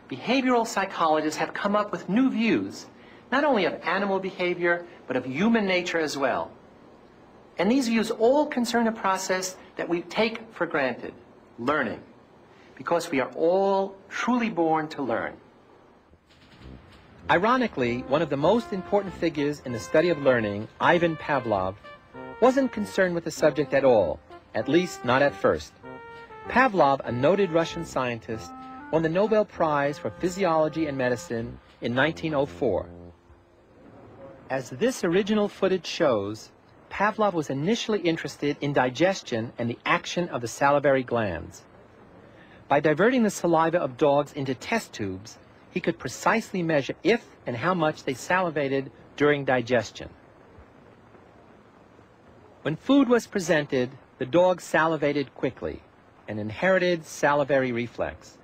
behavioral psychologists have come up with new views, not only of animal behavior, but of human nature as well. And these views all concern a process that we take for granted, learning, because we are all truly born to learn. Ironically, one of the most important figures in the study of learning, Ivan Pavlov, wasn't concerned with the subject at all, at least not at first. Pavlov, a noted Russian scientist, won the Nobel Prize for Physiology and Medicine in 1904. As this original footage shows, Pavlov was initially interested in digestion and the action of the salivary glands. By diverting the saliva of dogs into test tubes, he could precisely measure if and how much they salivated during digestion. When food was presented, the dogs salivated quickly, an inherited salivary reflex.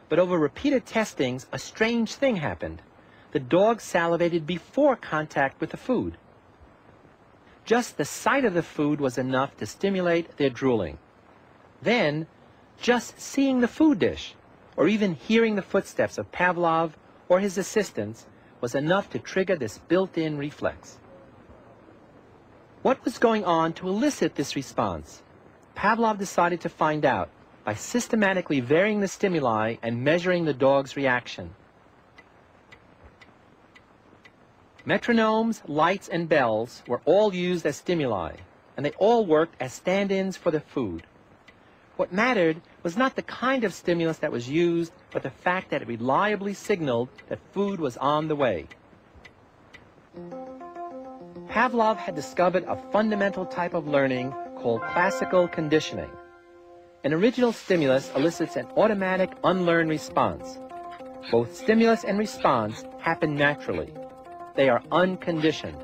But over repeated testings, a strange thing happened. The dogs salivated before contact with the food. Just the sight of the food was enough to stimulate their drooling. Then, just seeing the food dish, or even hearing the footsteps of Pavlov or his assistants, was enough to trigger this built-in reflex. What was going on to elicit this response? Pavlov decided to find out by systematically varying the stimuli and measuring the dog's reaction. Metronomes, lights, and bells were all used as stimuli, and they all worked as stand-ins for the food. What mattered was not the kind of stimulus that was used, but the fact that it reliably signaled that food was on the way. Pavlov had discovered a fundamental type of learning called classical conditioning. An original stimulus elicits an automatic, unlearned response. Both stimulus and response happen naturally. They are unconditioned.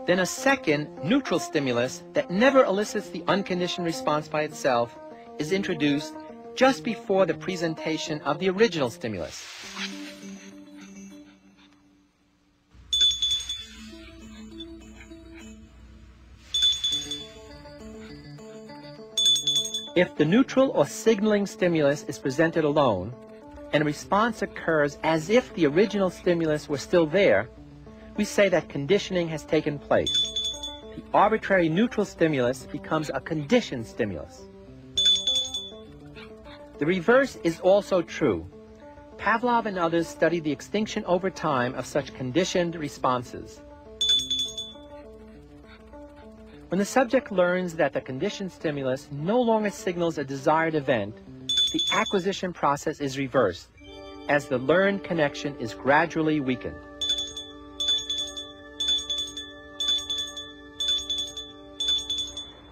Then a second, neutral stimulus that never elicits the unconditioned response by itself is introduced just before the presentation of the original stimulus. If the neutral or signaling stimulus is presented alone, and a response occurs as if the original stimulus were still there, we say that conditioning has taken place. The arbitrary neutral stimulus becomes a conditioned stimulus. The reverse is also true. Pavlov and others studied the extinction over time of such conditioned responses. When the subject learns that the conditioned stimulus no longer signals a desired event, the acquisition process is reversed, as the learned connection is gradually weakened.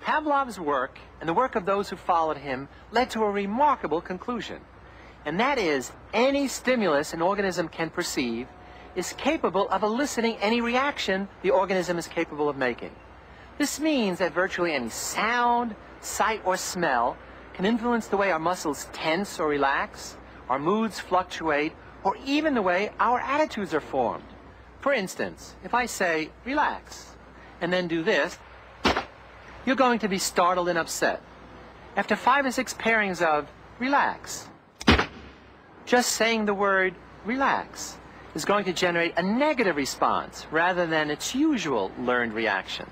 Pavlov's work, and the work of those who followed him, led to a remarkable conclusion, and that is, any stimulus an organism can perceive is capable of eliciting any reaction the organism is capable of making. This means that virtually any sound, sight, or smell can influence the way our muscles tense or relax, our moods fluctuate, or even the way our attitudes are formed. For instance, if I say, relax, and then do this, you're going to be startled and upset. After 5 or 6 pairings of relax, just saying the word relax is going to generate a negative response rather than its usual learned reaction.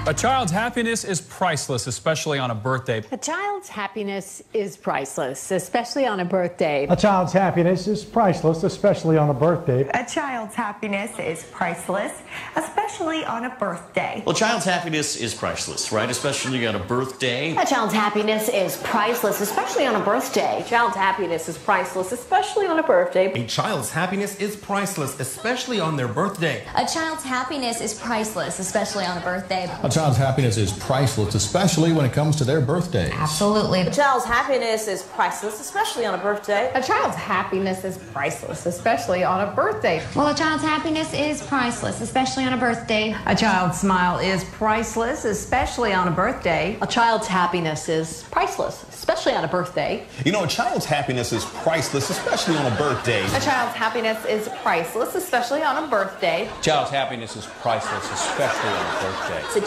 A child's happiness is priceless, especially on a birthday. A child's happiness is priceless, especially on a birthday. A child's happiness is priceless, especially on a birthday. A child's happiness is priceless, especially on a birthday. Well, a child's happiness is priceless, right? Especially on a birthday. A child's happiness is priceless, especially on a birthday. A child's happiness is priceless, especially on a birthday. A child's happiness is priceless, especially on their birthday. A child's happiness is priceless, especially on a birthday. A child's happiness is priceless, especially when it comes to their birthday. Absolutely. A child's happiness is priceless, especially on a birthday. A child's happiness is priceless, especially on a birthday. Well, a child's happiness is priceless, especially on a birthday. A child's smile is priceless, especially on a birthday. A child's happiness is priceless, especially on a birthday. You know, a child's happiness is priceless, especially on a birthday. A child's happiness is priceless, especially on a birthday. A child's happiness is priceless, especially on a birthday. A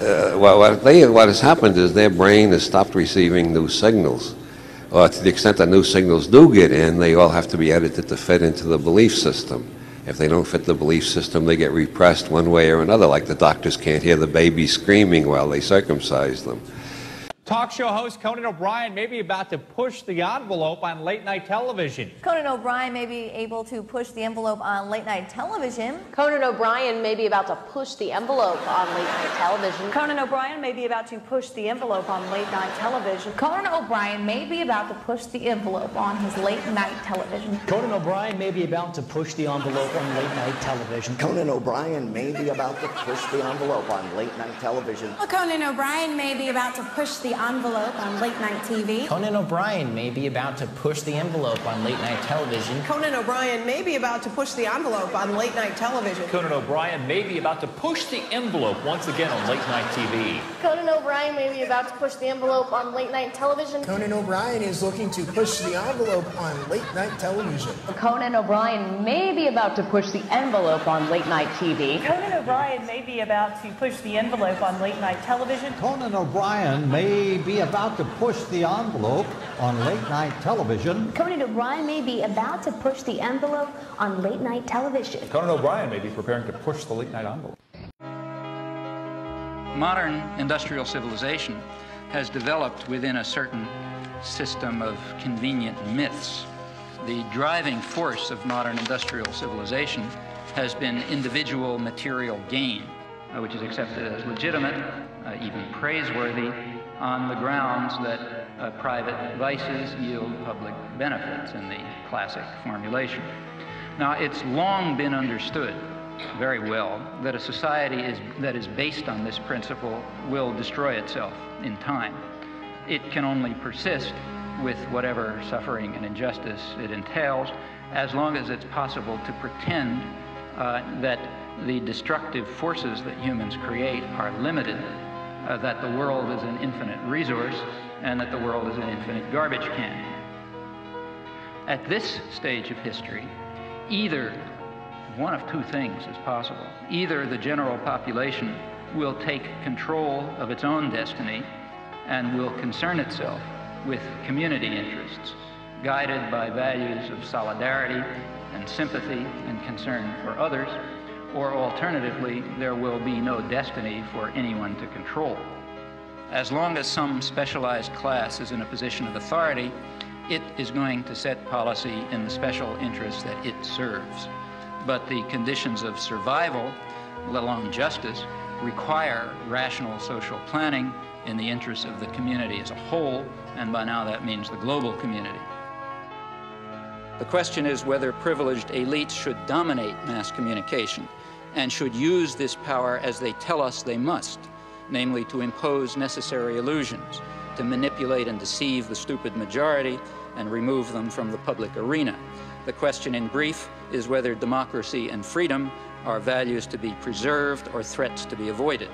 what has happened is their brain has stopped receiving new signals. Or to the extent that new signals do get in, they all have to be edited to fit into the belief system. If they don't fit the belief system, they get repressed one way or another, like the doctors can't hear the baby screaming while they circumcise them. Talk show host Conan O'Brien may be about to push the envelope on late-night television. Conan O'Brien may be able to push the envelope on late-night television. Conan O'Brien may be about to push the envelope on late-night television. Conan O'Brien may be about to push the envelope on late-night television. Conan O'Brien may be about to push the envelope on his late-night television. Conan O'Brien may be about to push the envelope on late-night television. Conan O'Brien may be about to push the envelope on late-night television. Conan O'Brien may be about to push the envelope on late-night TV. Conan O'Brien may be about to push the envelope on late-night television. Conan O'Brien may be about to push the envelope on late-night television. Conan O'Brien may be about to push the envelope once again on late-night TV. Conan O'Brien may be about to push the envelope on late-night television. Conan O'Brien is looking to push the envelope on late-night television. Conan O'Brien may be about to push the envelope on late-night TV. Conan O'Brien may be about to push the envelope on late-night television. Conan O'Brien may be about to push the envelope on late-night television. Conan O'Brien may be about to push the envelope on late-night television. Conan O'Brien may be preparing to push the late-night envelope. Modern industrial civilization has developed within a certain system of convenient myths. The driving force of modern industrial civilization has been individual material gain, which is accepted as legitimate, even praiseworthy, on the grounds that private vices yield public benefits in the classic formulation. Now, it's long been understood very well that a society that is based on this principle will destroy itself in time. It can only persist with whatever suffering and injustice it entails, as long as it's possible to pretend that the destructive forces that humans create are limited, that the world is an infinite resource, and that the world is an infinite garbage can. At this stage of history, either one of two things is possible. Either the general population will take control of its own destiny and will concern itself with community interests, guided by values of solidarity and sympathy and concern for others, or alternatively, there will be no destiny for anyone to control. As long as some specialized class is in a position of authority, it is going to set policy in the special interests that it serves. But the conditions of survival, let alone justice, require rational social planning in the interests of the community as a whole, and by now that means the global community. The question is whether privileged elites should dominate mass communication and should use this power as they tell us they must, namely to impose necessary illusions, to manipulate and deceive the stupid majority and remove them from the public arena. The question in brief is whether democracy and freedom are values to be preserved or threats to be avoided.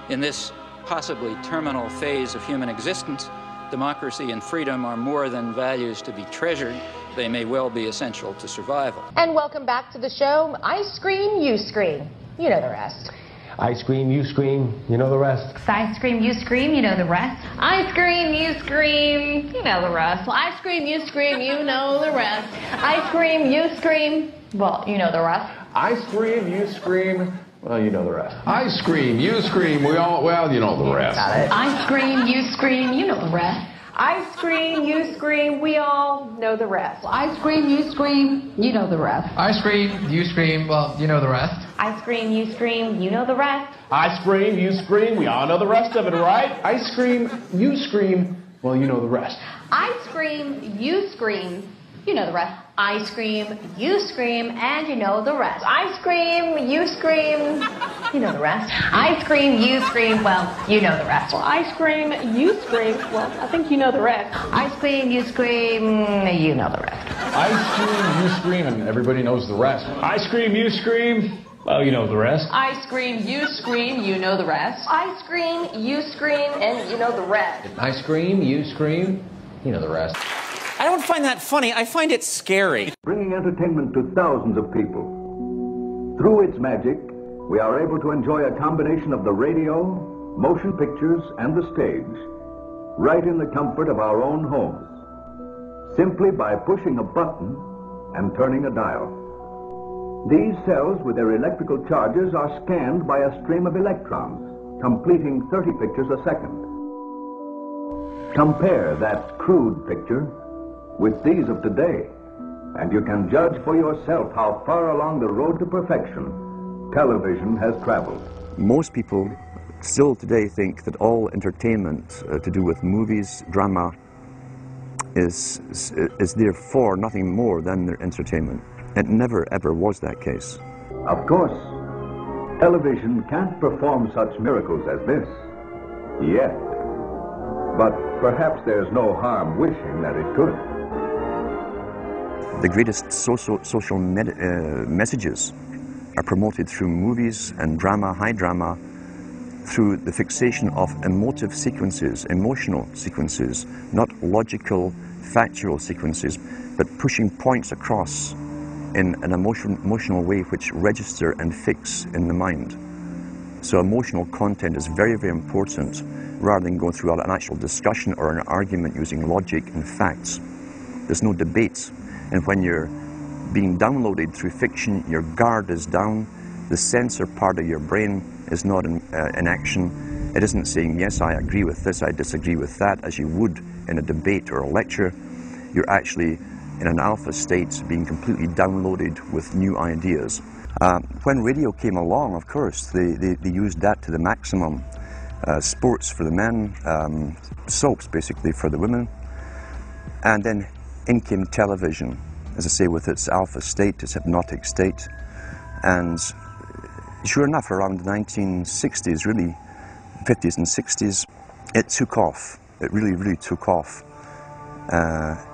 In this possibly terminal phase of human existence, democracy and freedom are more than values to be treasured. They may well be essential to survival. And welcome back to the show. I scream, you scream. You know the rest. I scream, you scream, you know the rest. I scream, you scream, you know the rest. I scream, you scream, you know the rest. Well, I scream, you scream, you know the rest. I scream, you scream, well, you know the rest. I scream, you scream, well, you know the rest. I scream, you scream, well, you know the rest. Got it. I scream, you scream, you know the rest. I scream, you scream, we all know the rest. I scream, you scream, you know the rest. I scream, you scream, well, you know the rest. I scream, you scream, you know the rest. I scream, you scream, we all know the rest of it, right? I scream, you scream, well, you know the rest. I scream, you scream, you know the rest. I scream, you scream, and you know the rest. I scream, you scream, you know the rest. I scream, you scream, well, you know the rest. Well, I scream, you scream, well, I think you know the rest. I scream, you scream, you know the rest. I scream, you scream, and everybody knows the rest. I scream, you scream, well, you know the rest. I scream, you scream, you know the rest. I scream, you scream, and you know the rest. I scream, you scream, you know the rest. I don't find that funny. I find it scary. Bringing entertainment to thousands of people. Through its magic, we are able to enjoy a combination of the radio, motion pictures, and the stage, right in the comfort of our own homes, simply by pushing a button and turning a dial. These cells with their electrical charges are scanned by a stream of electrons, completing 30 pictures a second. Compare that crude picture with these of today, and you can judge for yourself how far along the road to perfection television has traveled. Most people still today think that all entertainment to do with movies, drama, is therefore nothing more than their entertainment. It never ever was that case. Of course, television can't perform such miracles as this, yet. But perhaps there's no harm wishing that it could. The greatest social messages are promoted through movies and drama, high drama, through the fixation of emotive sequences, emotional sequences, not logical, factual sequences, but pushing points across in an emotional way which register and fix in the mind. So emotional content is very, very important, rather than going through an actual discussion or an argument using logic and facts. There's no debate. And when you're being downloaded through fiction, your guard is down, the censor part of your brain is not in action. It isn't saying, yes, I agree with this, I disagree with that, as you would in a debate or a lecture. You're actually in an alpha state, being completely downloaded with new ideas. When radio came along, of course, they used that to the maximum. Sports for the men, soaps basically for the women, and then in came television, as I say, with its alpha state, its hypnotic state. And sure enough, around the 1960s, really, 50s and 60s, it took off. It really, really took off.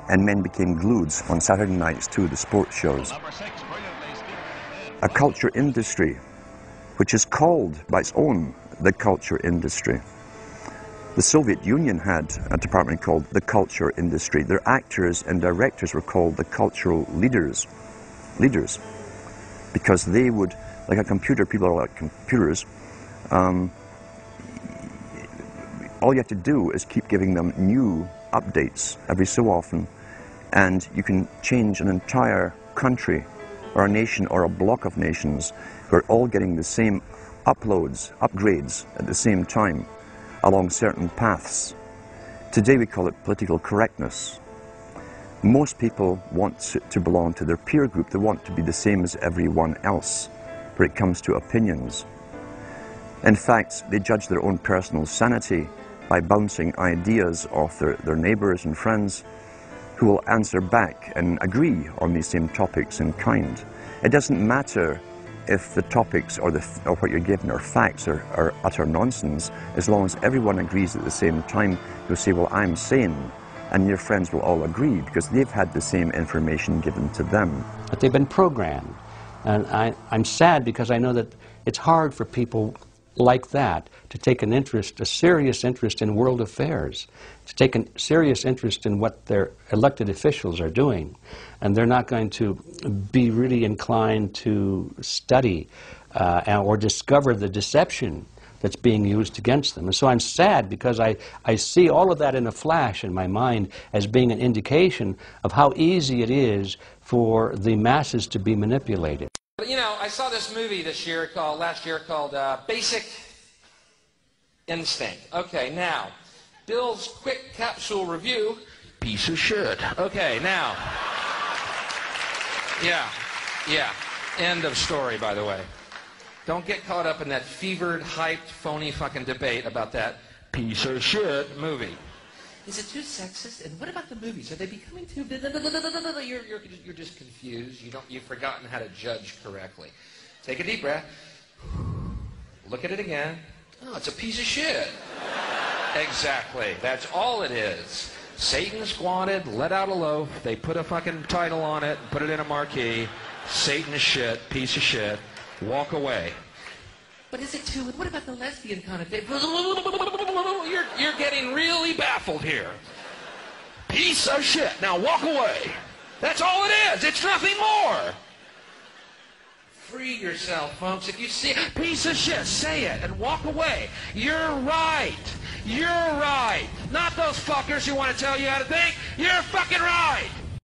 And men became glued on Saturday nights to the sports shows. A culture industry, which is called by its own the culture industry. The Soviet Union had a department called the culture industry. Their actors and directors were called the cultural leaders, because they would, like a computer, people are like computers, all you have to do is keep giving them new updates every so often, and you can change an entire country or a nation or a block of nations who are all getting the same upgrades at the same time along certain paths. Today we call it political correctness. Most people want to belong to their peer group. They want to be the same as everyone else when it comes to opinions. In fact, they judge their own personal sanity by bouncing ideas off their neighbors and friends who will answer back and agree on these same topics in kind. It doesn't matter if the topics or what you're given are facts or utter nonsense, as long as everyone agrees at the same time. You'll say, well, I'm sane, and your friends will all agree because they've had the same information given to them. But they've been programmed, and I'm sad because I know that it's hard for people like that to take an interest, a serious interest in world affairs, to take a serious interest in what their elected officials are doing. And they're not going to be really inclined to study or discover the deception that's being used against them. And so I'm sad because I see all of that in a flash in my mind as being an indication of how easy it is for the masses to be manipulated. You know, I saw this movie last year called Basic Instinct. Okay, now, Bill's quick capsule review, piece of shit. Okay, now, yeah, end of story, by the way. Don't get caught up in that fevered, hyped, phony fucking debate about that piece of shit movie. Is it too sexist? And what about the movies? Are they becoming too... You're just confused. You've forgotten how to judge correctly. Take a deep breath. Look at it again. Oh, it's a piece of shit. Exactly. That's all it is. Satan squatted, let out a loaf. They put a fucking title on it, put it in a marquee. Satan shit, piece of shit. Walk away. But is it too... What about the lesbian connotation? You're getting really baffled here. Piece of shit. Now walk away. That's all it is. It's nothing more. Free yourself, folks. If you see a piece of shit, say it and walk away. You're right. You're right. Not those fuckers who want to tell you how to think. You're fucking right.